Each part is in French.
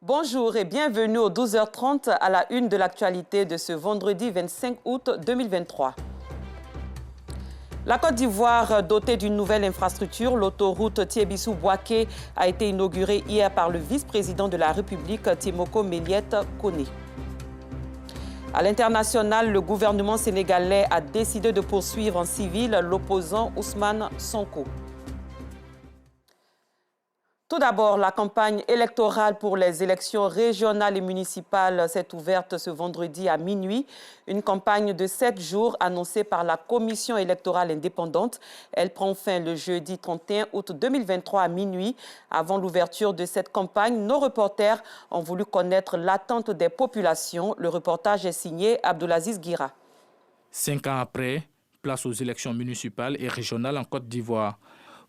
Bonjour et bienvenue aux 12h30 à la une de l'actualité de ce vendredi 25 août 2023. La Côte d'Ivoire, dotée d'une nouvelle infrastructure, l'autoroute Thiébissou-Bouaké, a été inaugurée hier par le vice-président de la République, Timoko Méliette Koné. À l'international, le gouvernement sénégalais a décidé de poursuivre en civil l'opposant Ousmane Sonko. Tout d'abord, la campagne électorale pour les élections régionales et municipales s'est ouverte ce vendredi à minuit. Une campagne de 7 jours annoncée par la Commission électorale indépendante. Elle prend fin le jeudi 31 août 2023 à minuit. Avant l'ouverture de cette campagne, nos reporters ont voulu connaître l'attente des populations. Le reportage est signé Abdoulaziz Guira. 5 ans après, place aux élections municipales et régionales en Côte d'Ivoire.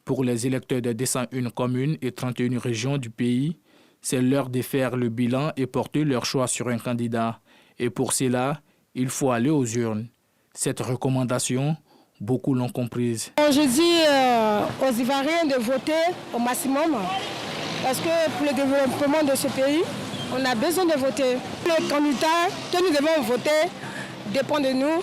Pour les électeurs de 201 communes et 31 régions du pays, c'est l'heure de faire le bilan et porter leur choix sur un candidat. Et pour cela, il faut aller aux urnes. Cette recommandation, beaucoup l'ont comprise. Je dis aux Ivoiriens de voter au maximum parce que pour le développement de ce pays, on a besoin de voter. Le candidat que nous devons voter dépend de nous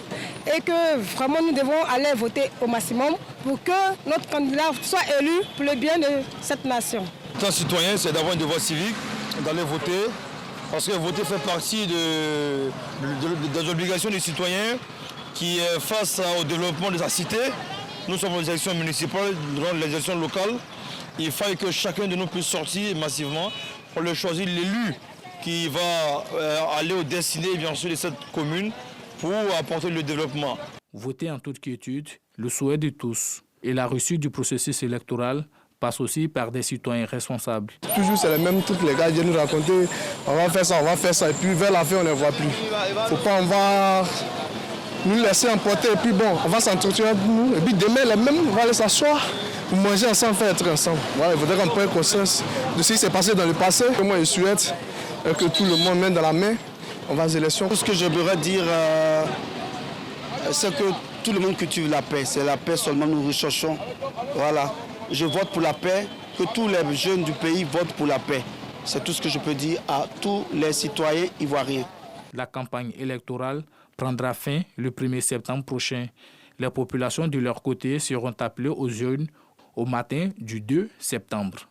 et que vraiment nous devons aller voter au maximum pour que notre candidat soit élu pour le bien de cette nation. Être citoyen, c'est d'avoir un devoir civique, d'aller voter, parce que voter fait partie des obligations des citoyens qui, face au développement de sa cité, nous sommes aux élections municipales, dans les élections locales, il faut que chacun de nous puisse sortir massivement pour le choisir l'élu qui va aller au destiné bien sûr de cette commune pour apporter le développement. Voter en toute quiétude, le souhait de tous. Et la réussite du processus électoral passe aussi par des citoyens responsables. Toujours c'est les mêmes trucs, les gars viennent nous raconter, on va faire ça, et puis vers la fin on ne les voit plus. Faut pas, on va nous laisser emporter, et puis bon, on va s'entretenir avec nous, et puis demain les mêmes, on va aller s'asseoir, manger ensemble, faire être ensemble. Voilà, il faudrait qu'on prenne conscience de ce qui s'est passé dans le passé. Moi je souhaite que tout le monde mette dans la main, on va aux élections. Tout ce que j'aimerais dire, c'est que tout le monde cultive la paix. C'est la paix seulement nous recherchons. Voilà. Je vote pour la paix, que tous les jeunes du pays votent pour la paix. C'est tout ce que je peux dire à tous les citoyens ivoiriens. La campagne électorale prendra fin le 1er septembre prochain. Les populations de leur côté seront appelées aux urnes au matin du 2 septembre.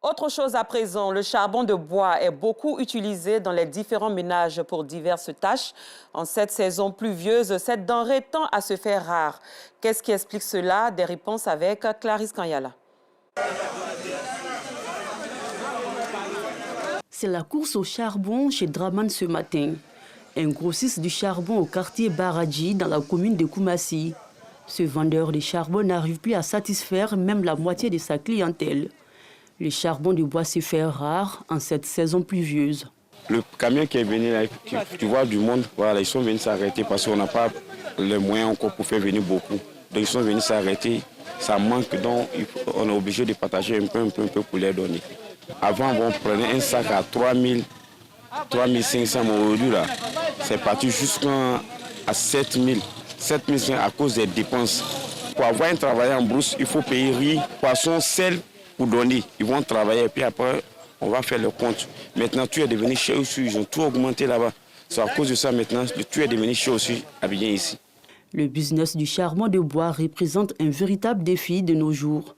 Autre chose à présent, le charbon de bois est beaucoup utilisé dans les différents ménages pour diverses tâches. En cette saison pluvieuse, cette denrée tend à se faire rare. Qu'est-ce qui explique cela? Des réponses avec Clarisse Kanyala. C'est la course au charbon chez Draman ce matin. Un grossiste du charbon au quartier Baradji dans la commune de Koumassi. Ce vendeur de charbon n'arrive plus à satisfaire même la moitié de sa clientèle. Le charbon de bois se fait rare en cette saison pluvieuse. Le camion qui est venu, là, tu vois du monde, voilà, ils sont venus s'arrêter parce qu'on n'a pas les moyens encore pour faire venir beaucoup. Donc ils sont venus s'arrêter, ça manque, donc on est obligé de partager un peu pour les donner. Avant, on prenait un sac à 3000, 3500, mais aujourd'hui, là, c'est parti jusqu'à 7000, 7500 à cause des dépenses. Pour avoir un travail en brousse, il faut payer riz, poisson, sel, pour donner. Ils vont travailler et puis après, on va faire le compte. Maintenant, tout est devenu cher aussi. Ils ont tout augmenté là-bas. C'est à cause de ça maintenant, tout est devenu cher aussi à bien ici. Le business du charbon de bois représente un véritable défi de nos jours.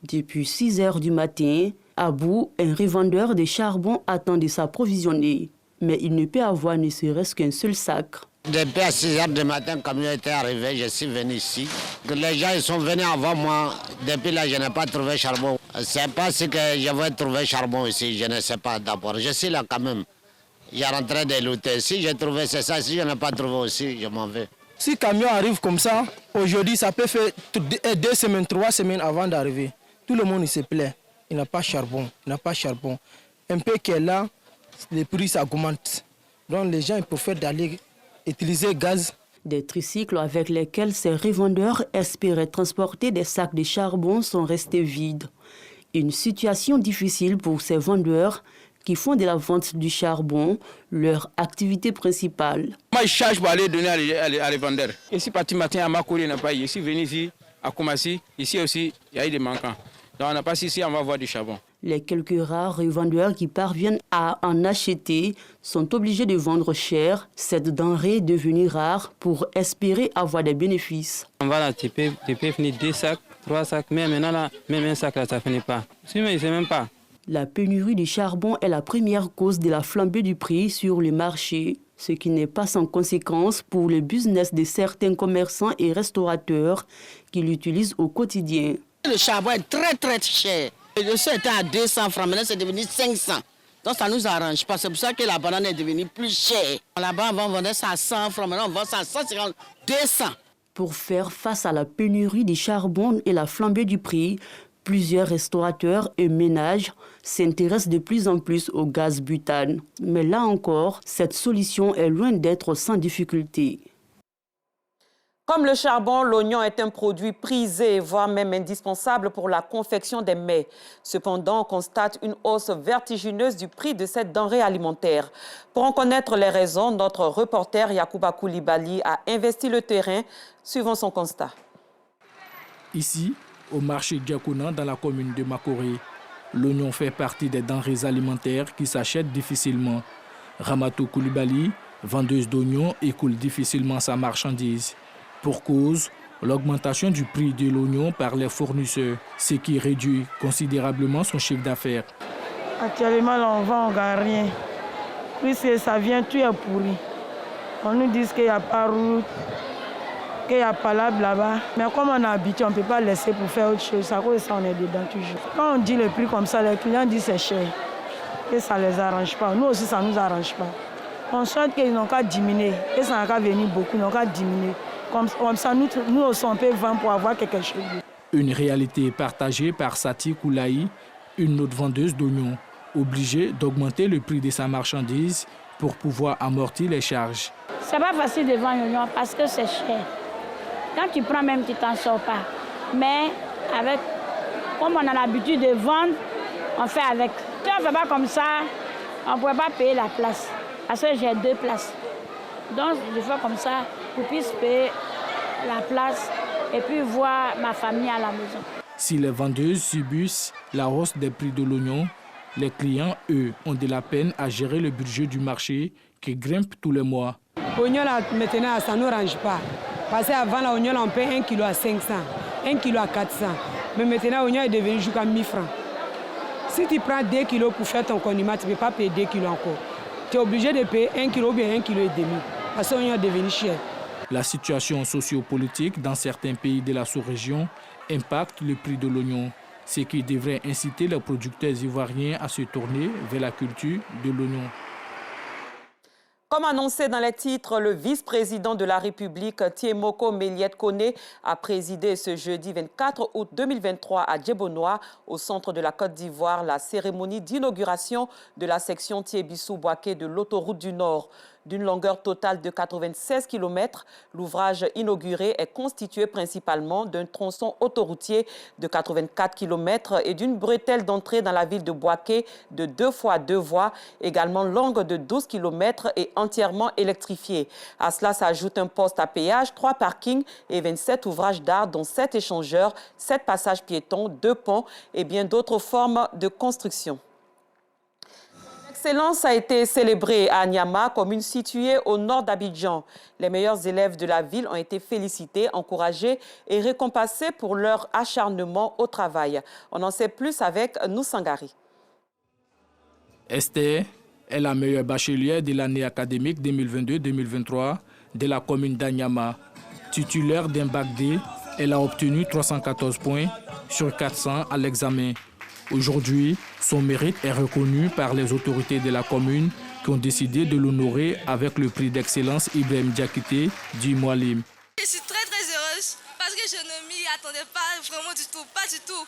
Depuis 6 heures du matin, Abou, un revendeur de charbon, attend de s'approvisionner. Mais il ne peut avoir ne serait-ce qu'un seul sac. Depuis à 6 heures du matin, quand je était arrivé, je suis venu ici. Les gens ils sont venus avant moi. Depuis là, je n'ai pas trouvé charbon. C'est pas ce que je vais trouver charbon ici, je ne sais pas d'abord. Je suis là quand même. Je suis en train de lutter. Si j'ai trouvé, c'est ça. Si je n'ai pas trouvé aussi, je m'en vais. Si le camion arrive comme ça, aujourd'hui, ça peut faire 2 semaines, 3 semaines avant d'arriver. Tout le monde il se plaît. Il n'a pas de charbon. Il n'a pas de charbon. Un peu qu'il est là, les prix augmentent. Donc les gens ils préfèrent d'aller utiliser gaz. Des tricycles avec lesquels ces revendeurs espéraient transporter des sacs de charbon sont restés vides. Une situation difficile pour ces vendeurs qui font de la vente du charbon leur activité principale. Moi, je charge pour aller donner à les vendeurs. Je suis parti matin à Makori, il n'a pas eu. Je suis venu ici à Koumassi. Ici aussi, il y a eu des manquants. Donc on n'a pas ici, on va voir du charbon. Les quelques rares revendeurs qui parviennent à en acheter sont obligés de vendre cher. Cette denrée est devenue rare pour espérer avoir des bénéfices. Voilà, tu peux finir 2 sacs, 3 sacs, mais maintenant, là, même un sac, là, ça ne finit pas. Sinon, il ne sait même pas. La pénurie du charbon est la première cause de la flambée du prix sur le marché, ce qui n'est pas sans conséquence pour le business de certains commerçants et restaurateurs qui l'utilisent au quotidien. Le charbon est très cher. Le sol était à 200 francs, maintenant c'est devenu 500. Donc ça ne nous arrange pas. C'est pour ça que la banane est devenue plus chère. Là-bas, on vendait ça à 100 francs, maintenant on vend ça à 150, 200. Pour faire face à la pénurie du charbon et la flambée du prix, plusieurs restaurateurs et ménages s'intéressent de plus en plus au gaz butane. Mais là encore, cette solution est loin d'être sans difficulté. Comme le charbon, l'oignon est un produit prisé, voire même indispensable pour la confection des mets. Cependant, on constate une hausse vertigineuse du prix de cette denrée alimentaire. Pour en connaître les raisons, notre reporter Yacouba Koulibaly a investi le terrain, suivant son constat. Ici, au marché Diakouna, dans la commune de Makoré, l'oignon fait partie des denrées alimentaires qui s'achètent difficilement. Ramatou Koulibaly, vendeuse d'oignons, écoule difficilement sa marchandise. Pour cause, l'augmentation du prix de l'oignon par les fournisseurs, ce qui réduit considérablement son chiffre d'affaires. Actuellement, là, on vend, on ne gagne rien. Puisque ça vient, tout est pourri. On nous dit qu'il n'y a pas route, qu'il n'y a pas là-bas. Mais comme on a habitué, on ne peut pas laisser pour faire autre chose. À cause de ça, on est dedans toujours. Quand on dit le prix comme ça, les clients disent que c'est cher. Et ça ne les arrange pas. Nous aussi, ça ne nous arrange pas. On souhaite qu'ils n'ont qu'à diminuer. Et ça n'a qu'à venir beaucoup, ils n'ont qu'à diminuer. Comme ça, nous aussi, on peut vendre pour avoir quelque chose. Une réalité partagée par Sati Koulaï, une autre vendeuse d'oignons, obligée d'augmenter le prix de sa marchandise pour pouvoir amortir les charges. C'est pas facile de vendre l'oignon parce que c'est cher. Quand tu prends même, tu t'en sors pas. Mais comme on a l'habitude de vendre, on fait avec. Si on ne fait pas comme ça, on ne pourrait pas payer la place. Parce que j'ai 2 places. Donc, je fais comme ça pour puisse payer la place et puis voir ma famille à la maison. Si les vendeuses subissent la hausse des prix de l'oignon, les clients, eux, ont de la peine à gérer le budget du marché qui grimpe tous les mois. L'oignon, maintenant, ça ne nous range pas. Parce qu'avant, l'oignon, on paye 1 kg à 500, 1 kg à 400. Mais maintenant, l'oignon est devenu jusqu'à 1000 francs. Si tu prends 2 kilos pour faire ton condiment, tu ne peux pas payer 2 kilos encore. Tu es obligé de payer 1 kg ou bien 1,5 kg. Parce que l'oignon est devenu cher. La situation sociopolitique dans certains pays de la sous-région impacte le prix de l'oignon, ce qui devrait inciter les producteurs ivoiriens à se tourner vers la culture de l'oignon. Comme annoncé dans les titres, le vice-président de la République, Tiemoko Méliette Kone, a présidé ce jeudi 24 août 2023 à Djebonoa, au centre de la Côte d'Ivoire, la cérémonie d'inauguration de la section Thiébissou-Boaké de l'autoroute du Nord. D'une longueur totale de 96 km, l'ouvrage inauguré est constitué principalement d'un tronçon autoroutier de 84 km et d'une bretelle d'entrée dans la ville de Boaké de 2 fois 2 voies, également longue de 12 km et entièrement électrifiée. À cela s'ajoute un poste à péage, 3 parkings et 27 ouvrages d'art, dont 7 échangeurs, 7 passages piétons, 2 ponts et bien d'autres formes de construction. L'excellence a été célébrée à Niama, commune située au nord d'Abidjan. Les meilleurs élèves de la ville ont été félicités, encouragés et récompensés pour leur acharnement au travail. On en sait plus avec Noussangari. Esther est la meilleure bachelière de l'année académique 2022-2023 de la commune d'Anyama. Titulaire d'un bac D, elle a obtenu 314 points sur 400 à l'examen. Aujourd'hui, son mérite est reconnu par les autorités de la commune qui ont décidé de l'honorer avec le prix d'excellence Ibrahim Diakité du Moualim. Je suis très heureuse parce que je ne m'y attendais pas vraiment du tout, pas du tout.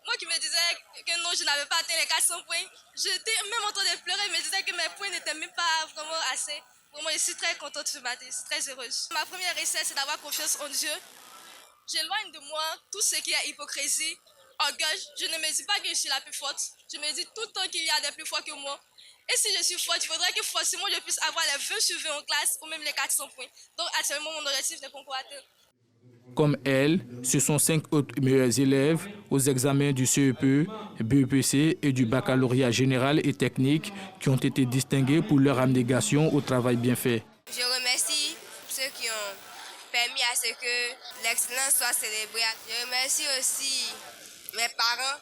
Moi qui me disais que non, je n'avais pas atteint les 400 points, j'étais même en train de pleurer, je me disais que mes points n'étaient même pas vraiment assez. Vraiment, je suis très contente ce matin, je suis très heureuse. Ma première recette, c'est d'avoir confiance en Dieu. J'éloigne de moi tout ce qui est hypocrisie. Orgueil, je ne me dis pas que je suis la plus forte. Je me dis tout le temps qu'il y a des plus forts que moi. Et si je suis forte, il faudrait que forcément je puisse avoir les 20 sur 20 en classe ou même les 400 points. Donc actuellement, mon objectif n'est pas encore atteint. Comme elle, ce sont 5 autres meilleurs élèves aux examens du CEP, BEPC et du baccalauréat général et technique qui ont été distingués pour leur abnégation au travail bien fait. Je remercie ceux qui ont permis à ce que l'excellence soit célébrée. Je remercie aussi mes parents.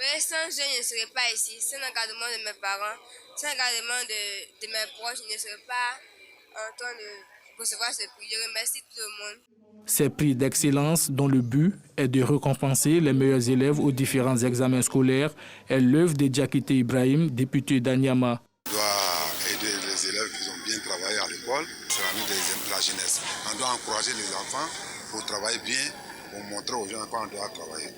Sans eux, je ne serais pas ici. Sans l'encadrement de mes parents, sans l'encadrement de mes proches, je ne serais pas en train de recevoir ce prix. Je remercie tout le monde. Ces prix d'excellence, dont le but est de récompenser les meilleurs élèves aux différents examens scolaires, est l'œuvre de Diakité Ibrahim, député d'Anyama. On doit aider les élèves qui ont bien travaillé à l'école, c'est l'avenir de la jeunesse. On doit encourager les enfants pour travailler bien, pour montrer aux gens qu'on doit travailler.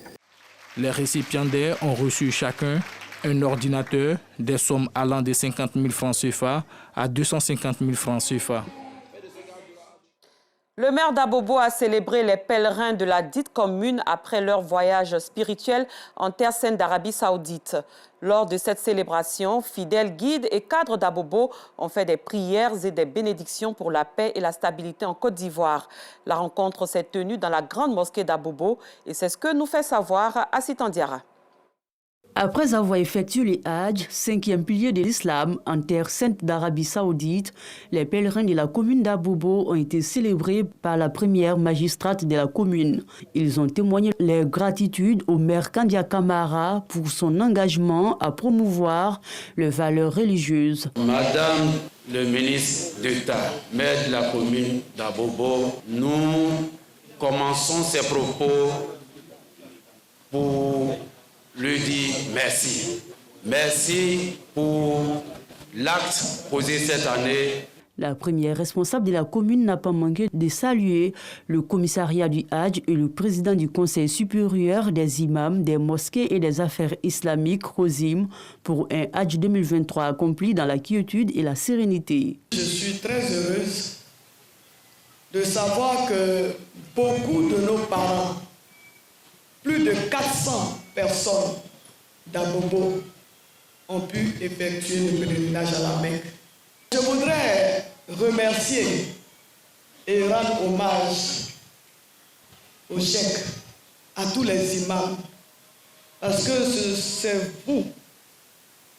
Les récipiendaires ont reçu chacun un ordinateur, des sommes allant de 50 000 francs CFA à 250 000 francs CFA. Le maire d'Abobo a célébré les pèlerins de la dite commune après leur voyage spirituel en Terre Sainte d'Arabie Saoudite. Lors de cette célébration, fidèles guides et cadres d'Abobo ont fait des prières et des bénédictions pour la paix et la stabilité en Côte d'Ivoire. La rencontre s'est tenue dans la grande mosquée d'Abobo et c'est ce que nous fait savoir Assitan Diarra. Après avoir effectué le Hajj, 5e pilier de l'islam en Terre Sainte d'Arabie Saoudite, les pèlerins de la commune d'Abobo ont été célébrés par la première magistrate de la commune. Ils ont témoigné leur gratitude au maire Kandia Kamara pour son engagement à promouvoir les valeurs religieuses. Madame le ministre d'État, maire de la commune d'Abobo, nous commençons ces propos pour lui dire merci. Merci pour l'acte posé cette année. La première responsable de la commune n'a pas manqué de saluer le commissariat du Hajj et le président du Conseil supérieur des imams, des mosquées et des affaires islamiques, Rosim, pour un Hajj 2023 accompli dans la quiétude et la sérénité. Je suis très heureuse de savoir que beaucoup de nos parents, plus de 400 personnes d'Abobo ont pu effectuer le pèlerinage à la Mecque. Je voudrais remercier et rendre hommage au cheikh, à tous les imams, parce que c'est vous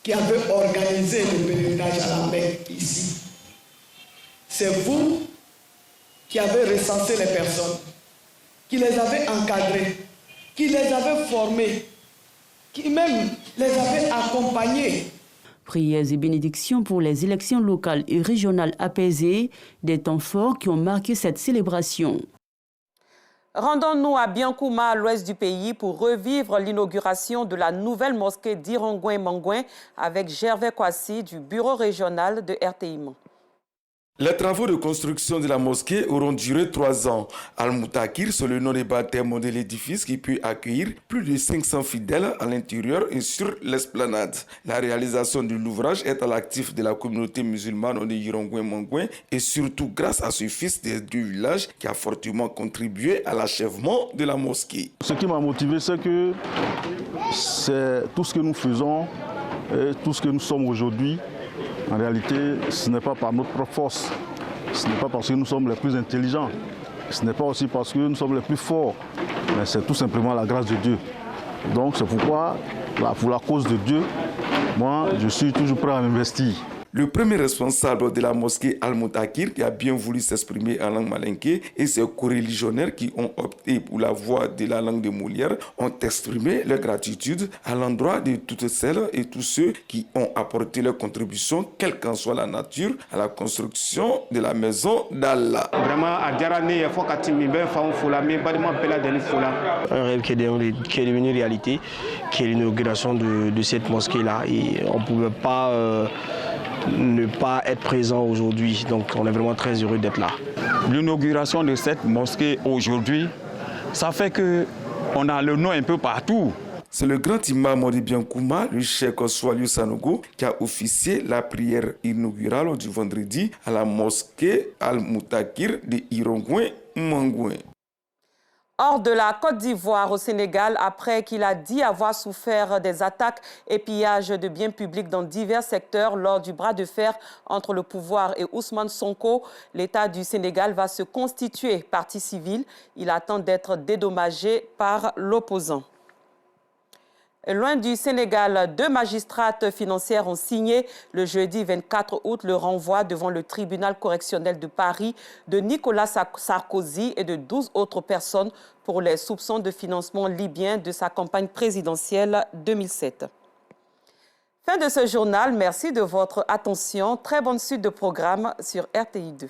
qui avez organisé le pèlerinage à la Mecque ici. C'est vous qui avez recensé les personnes, qui les avez encadrées, qui les avait formés, qui même les avait accompagnés. Prières et bénédictions pour les élections locales et régionales apaisées, des temps forts qui ont marqué cette célébration. Rendons-nous à Biankouma, à l'ouest du pays, pour revivre l'inauguration de la nouvelle mosquée d'Irongouin-Mangouin avec Gervais Kwasi du bureau régional de RTI. Les travaux de construction de la mosquée auront duré 3 ans. Al-Moutakir, c'est le nom de baptême de l'édifice qui peut accueillir plus de 500 fidèles à l'intérieur et sur l'esplanade. La réalisation de l'ouvrage est à l'actif de la communauté musulmane de Irongouin-Mangouin et surtout grâce à ce fils des 2 villages qui a fortement contribué à l'achèvement de la mosquée. Ce qui m'a motivé, c'est que c'est tout ce que nous faisons et tout ce que nous sommes aujourd'hui. En réalité, ce n'est pas par notre propre force, ce n'est pas parce que nous sommes les plus intelligents, ce n'est pas aussi parce que nous sommes les plus forts, mais c'est tout simplement la grâce de Dieu. Donc c'est pourquoi, pour la cause de Dieu, moi je suis toujours prêt à m'investir. Le premier responsable de la mosquée Al-Moutakir, qui a bien voulu s'exprimer en langue malinké, et ses coreligionnaires qui ont opté pour la voie de la langue de Molière, ont exprimé leur gratitude à l'endroit de toutes celles et tous ceux qui ont apporté leur contribution, quelle qu'en soit la nature, à la construction de la maison d'Allah. Vraiment, un rêve qui est devenu réalité, qui est l'inauguration de cette mosquée-là. Et on ne pouvait pas ne pas être présent aujourd'hui. Donc on est vraiment très heureux d'être là. L'inauguration de cette mosquée aujourd'hui, ça fait qu'on a le nom un peu partout. C'est le grand imam de Biankouma, le cheikh Swaliou Sanogo, qui a officié la prière inaugurale du vendredi à la mosquée Al-Moutakir de Irongouin-Mangouin. Hors de la Côte d'Ivoire au Sénégal, après qu'il a dit avoir souffert des attaques et pillages de biens publics dans divers secteurs lors du bras de fer entre le pouvoir et Ousmane Sonko, l'État du Sénégal va se constituer partie civile. Il attend d'être dédommagé par l'opposant. Loin du Sénégal, 2 magistrates financières ont signé le jeudi 24 août le renvoi devant le tribunal correctionnel de Paris de Nicolas Sarkozy et de 12 autres personnes pour les soupçons de financement libyen de sa campagne présidentielle 2007. Fin de ce journal, merci de votre attention. Très bonne suite de programme sur RTI2.